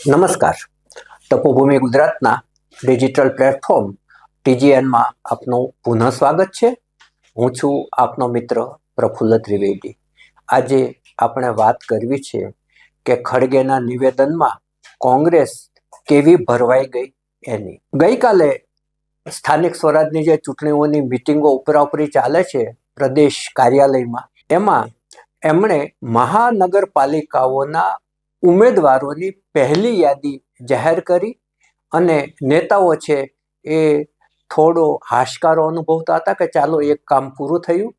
નમસ્કાર. તપોભૂમિ ગુજરાતના digital platform ટીજીએનમાં આપનું પુનઃ સ્વાગત છે. હું છું આપનો મિત્ર પ્રફુલ્લ ત્રિવેદી. આજે આપણે વાત કરવી છે કે ખડગેના નિવેદનમાં કોંગ્રેસ કેવી ભરવાઈ ગઈ એની. ગઈકાલે સ્થાનિક સ્વરાજની જે ચૂંટણીઓની મિટિંગો ઉપરાઉપરી ચાલે છે પ્રદેશ કાર્યાલયમાં, એમાં એમણે મહાનગરપાલિકાઓના ઉમેદવારોની પહેલી યાદી જાહેર કરી અને નેતાઓ છે એ થોડો હાશકારો અનુભવતા હતા કે ચાલો એક કામ પૂરું થયું.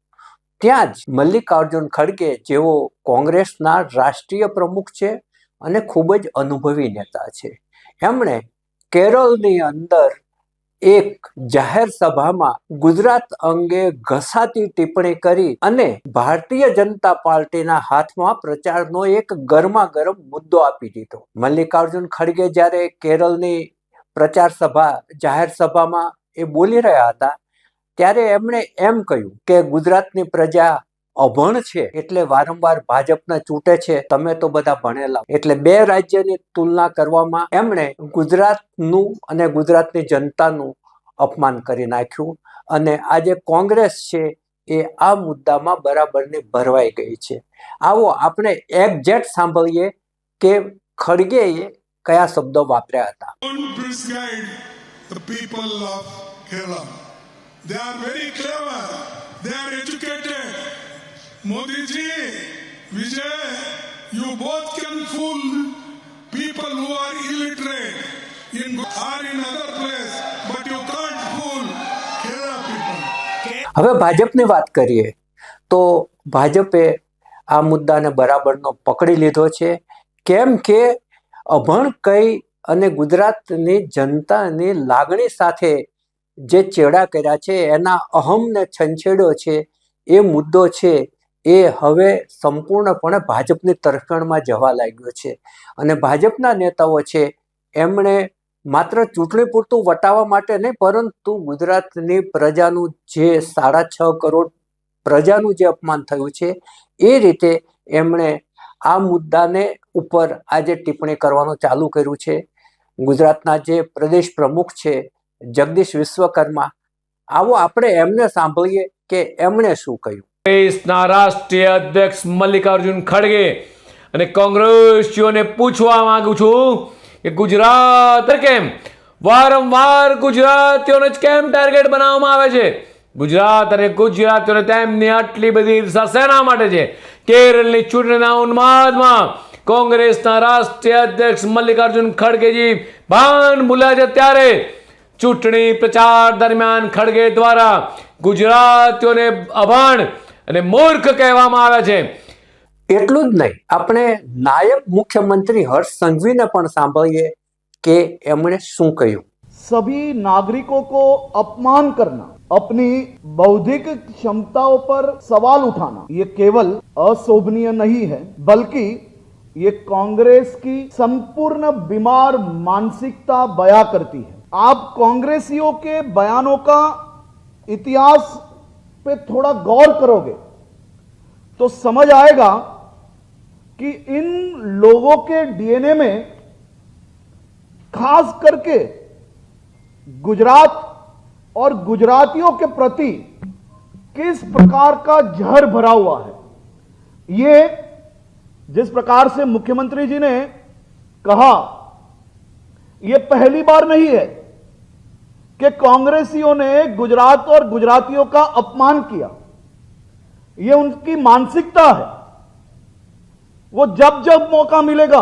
ત્યાં જ મલ્લિકાર્જુન ખડગે, જેઓ કોંગ્રેસના રાષ્ટ્રીય પ્રમુખ છે અને ખૂબ જ અનુભવી નેતા છે, એમણે કેરળની અંદર એક જાહેર સભામાં ગુજરાત અંગે ઘસાતી ટિપ્પણી કરી અને ભારતીય જનતા પાર્ટીના હાથમાં પ્રચારનો એક ગરમાગરમ મુદ્દો આપી દીધો. મલ્લિકાર્જુન ખડગે જ્યારે કેરળની પ્રચાર સભા જાહેર સભામાં એ બોલી રહ્યા હતા ત્યારે એમણે એમ કહ્યું કે ગુજરાતની પ્રજા અભણ છે એટલે વારંવાર ભાજપને ચૂંટે છે, તમે તો બધા ભણેલા. એટલે બે રાજ્યની તુલના કરવામાં એમણે ગુજરાતનું અને ગુજરાતની જનતાનું અપમાન કરી નાખ્યું અને આજે કોંગ્રેસ છે એ આ મુદ્દામાં બરાબરની ભરવાઈ ગઈ છે. આવો આપણે એક્ઝેક્ટ સાંભળીએ કે ખડગેએ કયા શબ્દો વાપર્યા હતા. They are very clever. They are educated. Modi ji, Vijay, you both can fool people who are illiterate in other place, but you can't fool Kerala people. હવે ભાજપની વાત કરીએ તો ભાજપે આ મુદ્દાને બરાબરનો પકડી લીધો છે. કેમ કે અભણ કઈ અને ગુજરાતની જનતાની લાગણી સાથે જે ચેડા કર્યા છે, એના અહમને છંછેડ્યો છે, એ મુદ્દો છે એ હવે સંપૂર્ણપણે ભાજપની તરફેણમાં જવા લાગ્યો છે. અને ભાજપના નેતાઓ છે એમણે માત્ર ચૂંટણી પૂરતું વટાવવા માટે નહીં, પરંતુ ગુજરાતની પ્રજાનું જે 6.5 કરોડ પ્રજાનું જે અપમાન થયું છે એ રીતે એમણે આ મુદ્દાને ઉપર આજે ટિપ્પણી કરવાનું ચાલુ કર્યું છે. ગુજરાતના જે પ્રદેશ પ્રમુખ છે જગદીશ વિશ્વકર્મા, આવો આપણે એમને સાંભળીએ કે એમણે શું કહ્યું. કોંગ્રેસના રાષ્ટ્રીય અધ્યક્ષ મલ્લિકાર્જુન ખડગે અને કોંગ્રેસીઓને પૂછવા માંગુ છું કે ગુજરાત કેમ વારંવાર ગુજરાતીઓને જ કેમ ટાર્ગેટ બનાવવામાં આવે છે? ગુજરાત અને ગુજરાતીઓને તેમની આટલી બધી ઈર્ષા શેના માટે છે? કેરળની ચૂંટણીના ઉન્માદમાં કોંગ્રેસના રાષ્ટ્રીય અધ્યક્ષ મલ્લિકાર્જુન ખડગેજી ભાન ભૂલ્યા છે ત્યારે ચૂંટણી પ્રચાર દરમિયાન ખડગે દ્વારા ગુજરાતીઓને અભણ અને મૂર્ખ કહેવામાં આવ્યા છે. એટલું જ નહીં, આપણે નાયબ મુખ્યમંત્રી હર્ષ સંઘવીને પણ સાંભળીએ કે એમણે શું કહ્યું. सभी नागरिकों को अपमान करना, अपनी बौद्धिक क्षमताओं पर सवाल उठाना, ये केवल अशोभनीय नहीं है, बल्कि ये कांग्रेस की संपूर्ण बीमार मानसिकता बयां करती है. आप कांग्रेसियों के बयानों का इतिहास पे थोड़ा गौर करोगे तो समझ आएगा कि इन लोगों के डीएनए में खास करके गुजरात और गुजरातियों के प्रति किस प्रकार का जहर भरा हुआ है. ये जिस प्रकार से मुख्यमंत्री जी ने कहा, ये पहली बार नहीं है कि कांग्रेसियों ने गुजरात और गुजरातियों का अपमान किया. ये उनकी मानसिकता है. वो जब जब मौका मिलेगा,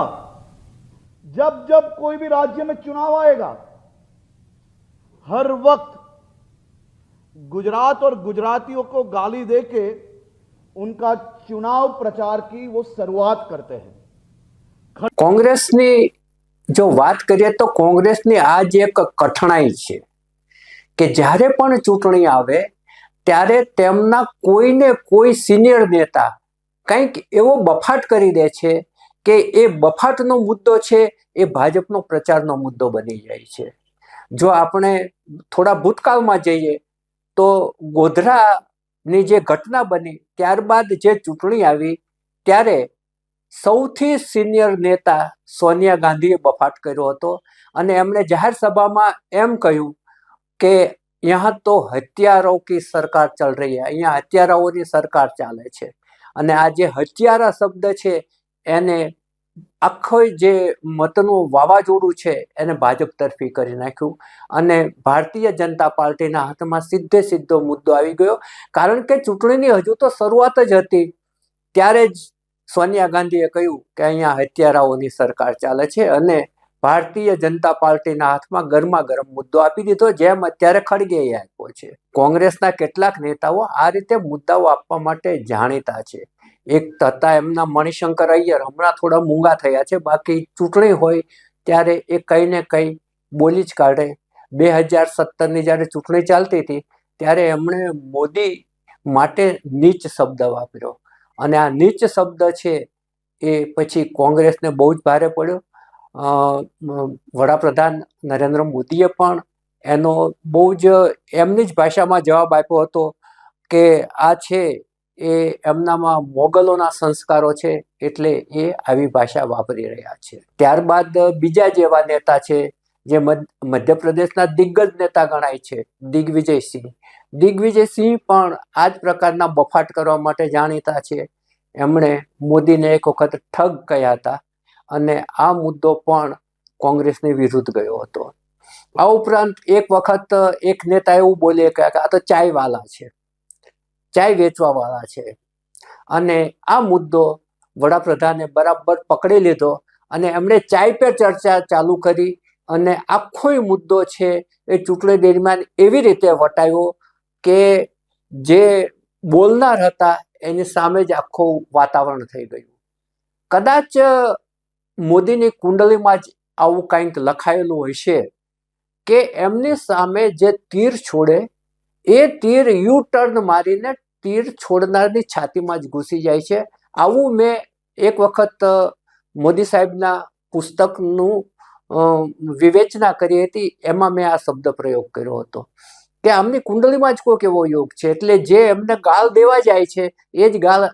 जब जब कोई भी राज्य में चुनाव आएगा, हर वक्त गुजरात और गुजरातियों को गाली देके उनका चुनाव प्रचार की वो शुरुआत करते हैं. કોંગ્રેસની જો વાત કરીએ તો કોંગ્રેસની આ જ એક કઠણાઈ છે કે જ્યારે પણ ચૂંટણી આવે ત્યારે તેમના કોઈને કોઈ સિનિયર નેતા કંઈક એવો બફાટ કરી દે છે કે એ બફાટનો મુદ્દો છે એ ભાજપનો પ્રચારનો મુદ્દો બની જાય છે. જો આપણે થોડા ભૂતકાળમાં જઈએ તો ગોધરાની જે ઘટના બની ત્યારબાદ જે ચૂંટણી આવી ત્યારે સૌથી સિનિયર નેતા સોનિયા ગાંધીએ બફાટ કર્યો હતો અને એમણે જાહેર સભામાં એમ કહ્યું કે यहाँ तो हत्यारों की सरकार चल रही है, અહીંયા હત્યારાઓની સરકાર ચાલે છે. અને આ જે હત્યારા શબ્દ છે એને આખો જે મતનું વાવાઝોડું છે એને ભાજપ તરફી કરી નાખ્યું અને ભારતીય જનતા પાર્ટીના હાથમાં સીધો મુદ્દો આવી ગયો. કારણ કે ચૂંટણીની હજુ તો શરૂઆત જ હતી ત્યારે જ સોનિયા ગાંધીએ કહ્યું કે અહીંયા હત્યારાઓની સરકાર ચાલે છે અને ભારતીય જનતા પાર્ટીના હાથમાં ગરમા ગરમ મુદ્દો આપી દીધો, જેમ અત્યારે ખડગેએ આપ્યો છે. કોંગ્રેસના કેટલાક નેતાઓ આ રીતે મુદ્દાઓ આપવા માટે જાણીતા છે. એક હતા એમના મણિશંકર અય્યર, હમણાં થોડા મૂંગા થયા છે, બાકી ચૂંટણી હોય ત્યારે એ કંઈ ને કંઈ બોલી જ કાઢે. 2017ની જ્યારે ચૂંટણી ચાલતી હતી ત્યારે એમણે મોદી માટે નીચ શબ્દ વાપર્યો અને આ નીચ શબ્દ છે એ પછી કોંગ્રેસને બહુ જ ભારે પડ્યો. વડાપ્રધાન નરેન્દ્ર મોદીએ પણ એનો બહુ જ એમની જ ભાષામાં જવાબ આપ્યો હતો કે આ છે એ એમનામાં મોગલોના સંસ્કારો છે એટલે એ આવી ભાષા વાપરી રહ્યા છે. ત્યારબાદ બીજા જેવા નેતા છે જે મધ્યપ્રદેશના દિગ્ગજ નેતા ગણાય છે, દિગ્વિજયસિંહ. દિગ્વિજયસિંહ પણ આ જ પ્રકારના બફાટ કરવા માટે જાણીતા છે. એમણે મોદીને એક વખત ઠગ કહ્યા હતા અને આ મુદ્દો પણ કોંગ્રેસની વિરુદ્ધ ગયો હતો. આ ઉપરાંત એક વખત એક નેતા એવું બોલે કે આ તો ચાયવાલા છે, ચાય વેચવાવાળા છે, અને આ મુદ્દો વડાપ્રધાને બરાબર પકડી લીધો અને એમણે ચાય પે ચર્ચા ચાલુ કરી અને આખો મુદ્દો છે એ ચૂંટણી દરમિયાન એવી રીતે વટાયો કે જે બોલનાર હતા એની સામે જ આખું વાતાવરણ થઈ ગયું. કદાચ મોદીની કુંડલીમાં જ આવું કંઈક લખાયેલું હશે કે એમની સામે જે તીર છોડે એ તીર યુ ટર્ન મારીને તીર છોડનારની છાતીમાં જ ઘૂસી જાય છે. આવું મેં એક વખત મોદી સાહેબના પુસ્તકનું વિવેચના કરી હતી, એમાં મેં આ શબ્દ પ્રયોગ કર્યો હતો કે આમની કુંડલીમાં જ કોઈક એવો યોગ છે એટલે જે એમને ગાળ દેવા જાય છે એ જ ગાળ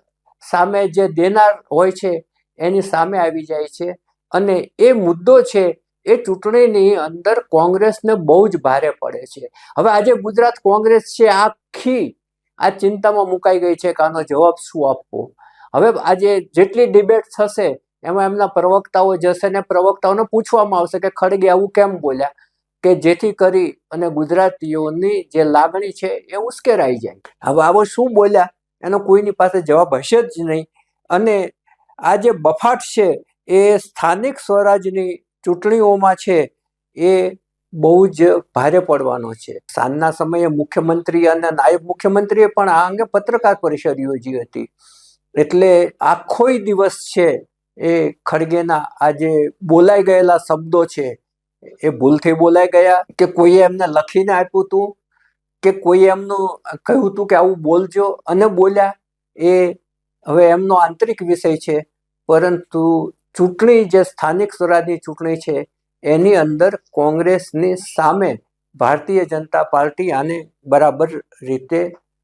સામે જે દેનાર હોય છે એની સામે આવી જાય છે. અને એ મુદ્દો છે એ ચૂંટણીની અંદર કોંગ્રેસને બહુ જ ભારે પડે છે. હવે આજે ગુજરાત કોંગ્રેસ છે આખી આ ચિંતામાં મુકાઈ ગઈ છે કે આનો જવાબ શું આપવો. હવે આજે જેટલી ડિબેટ થશે એમાં એમના પ્રવક્તાઓ જશે ને પ્રવક્તાઓને પૂછવામાં આવશે કે ખડગે આવું કેમ બોલ્યા, કે જેથી કરી અને ગુજરાતીઓની જે લાગણી છે એ ઉશ્કેરાઈ જાય. હવે આવો શું બોલ્યા એનો કોઈની પાસે જવાબ હશે જ નહીં. અને આ જે બફાટ છે એ સ્થાનિક સ્વરાજની ચૂંટણીઓમાં છે એ બહુ જ ભારે પડવાનો છે. સાંજના સમયે મુખ્યમંત્રી અને નાયબ મુખ્યમંત્રીએ પણ આ અંગે પત્રકાર પરિષદ યોજી હતી. એટલે આખોય દિવસ છે એ ખડગેના આ જે બોલાઈ ગયેલા શબ્દો છે એ ભૂલથી બોલાઈ ગયા કે કોઈએ એમને લખીને આપ્યું હતું કે કોઈએ એમનું કહ્યું હતું કે આવું બોલજો અને બોલ્યા, એ હવે એમનો આંતરિક વિષય છે. પરંતુ ચૂંટણી જે સ્થાનિક સ્વરાજની ચૂંટણી છે એની અંદર કોંગ્રેસની સામે ભારતીય જનતા પાર્ટી આને બરાબર રીતે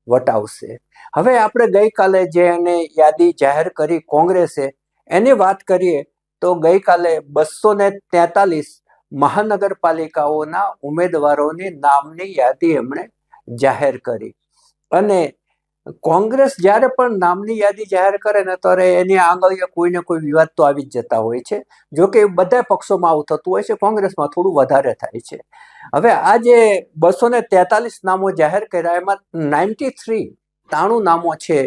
વટાવશે. હવે આપણે ગઈકાલે જે એને યાદી જાહેર કરી કોંગ્રેસે એની વાત કરીએ તો ગઈકાલે 243 મહાનગરપાલિકાઓના ઉમેદવારોની નામની યાદી એમણે જાહેર કરી. અને કોંગ્રેસ જ્યારે પણ નામની યાદી જાહેર કરે ને ત્યારે એની આંગળીએ કોઈને કોઈ વિવાદ તો આવી જ જતા હોય છે. જોકે બધા પક્ષોમાં આવું થતું હોય છે, કોંગ્રેસમાં થોડું વધારે થાય છે. હવે આ જે 243 નામો જાહેર કર્યા એમાં 93 નામો છે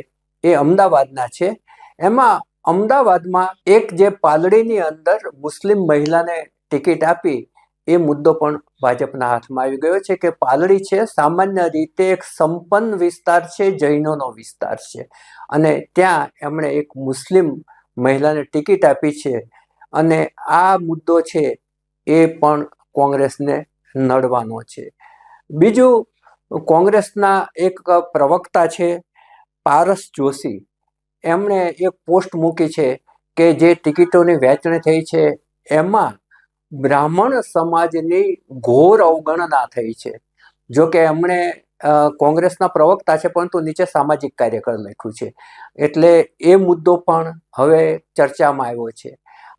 એ અમદાવાદના છે. એમાં અમદાવાદમાં એક જે પાલડીની અંદર મુસ્લિમ મહિલાને ટિકિટ આપી એ મુદ્દો પણ ભાજપના હાથમાં આવી ગયો છે કે પાલડી છે સામાન્ય રીતે એક સંપન્ન વિસ્તાર છે, જૈનોનો વિસ્તાર છે, અને ત્યાં એમણે એક મુસ્લિમ મહિલાને ટિકિટ આપી છે. અને આ મુદ્દો છે એ પણ કોંગ્રેસને નડવાનો છે. બીજું, કોંગ્રેસના એક પ્રવક્તા છે પારસ જોશી, એમણે એક પોસ્ટ મૂકી છે કે જે ટિકિટોની વહેંચણી થઈ છે એમાં બ્રાહ્મણ સમાજની ઘોર અવગણના થઈ છે. જોકે એમણે કોંગ્રેસના પ્રવક્તા છે, પરંતુ નીચે સામાજિક કાર્યકર લખ્યું છે, એટલે એ મુદ્દો પણ હવે ચર્ચામાં આવ્યો છે.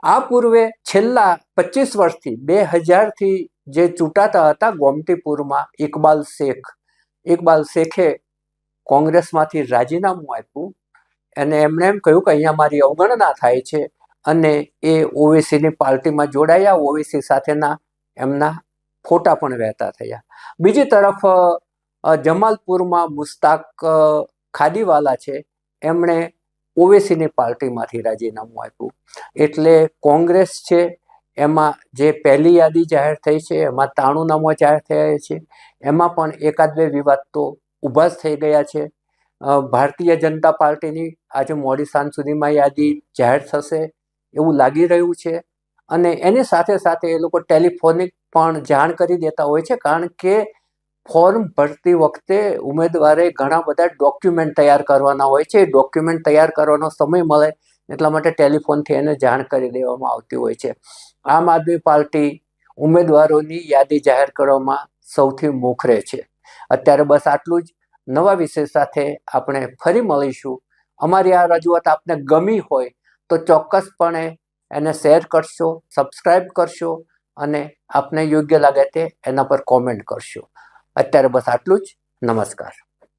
આ પૂર્વે છેલ્લા 25 વર્ષથી 2000થી જે ચૂંટાતા હતા ગોમતીપુરમાં ઇકબાલ શેખે કોંગ્રેસમાંથી રાજીનામું આપ્યું અને એમણે એમ કહ્યું કે અહીંયા મારી અવગણના થાય છે, અને એ ઓવેસીની પાર્ટીમાં જોડાયા. ઓવેસી સાથેના એમના ફોટા પણ વહેતા થયા. બીજી તરફ જમાલપુરમાં મુસ્તાક ખાદીવાલા છે, એમણે ઓવેસીની પાર્ટીમાંથી રાજીનામું આપ્યું. એટલે કોંગ્રેસ છે એમાં જે પહેલી યાદી જાહેર થઈ છે એમાં 93 નામો જાહેર થયા છે. એમાં પણ એકાદ બે વિવાદ તો ઊભા જ થઈ ગયા છે. ભારતીય જનતા પાર્ટીની આજે મોડી સાંજ સુધીમાં યાદી જાહેર થશે એવું લાગી રહ્યું છે. અને એની સાથે સાથે એ લોકો ટેલિફોનિક પણ જાણ કરી દેતા હોય છે, કારણ કે ફોર્મ ભરતી વખતે ઉમેદવારે ઘણા બધા ડોક્યુમેન્ટ તૈયાર કરવાના હોય છે. ડોક્યુમેન્ટ તૈયાર કરવાનો સમય મળે એટલા માટે ટેલિફોનથી એને જાણ કરી દેવામાં આવતી હોય છે. આમ આદમી પાર્ટી ઉમેદવારોની યાદી જાહેર કરવામાં સૌથી મોખરે છે. અત્યારે બસ આટલું જ. નવા વિષય સાથે આપણે ફરી મળીશું. અમારી આ રજૂઆત આપને ગમી હોય તો ચોક્કસપણે એને શેર કરશો, સબસ્ક્રાઈબ કરશો અને આપને યોગ્ય લાગે તે એના પર કોમેન્ટ કરશો. અત્યારે બસ આટલું જ. નમસ્કાર.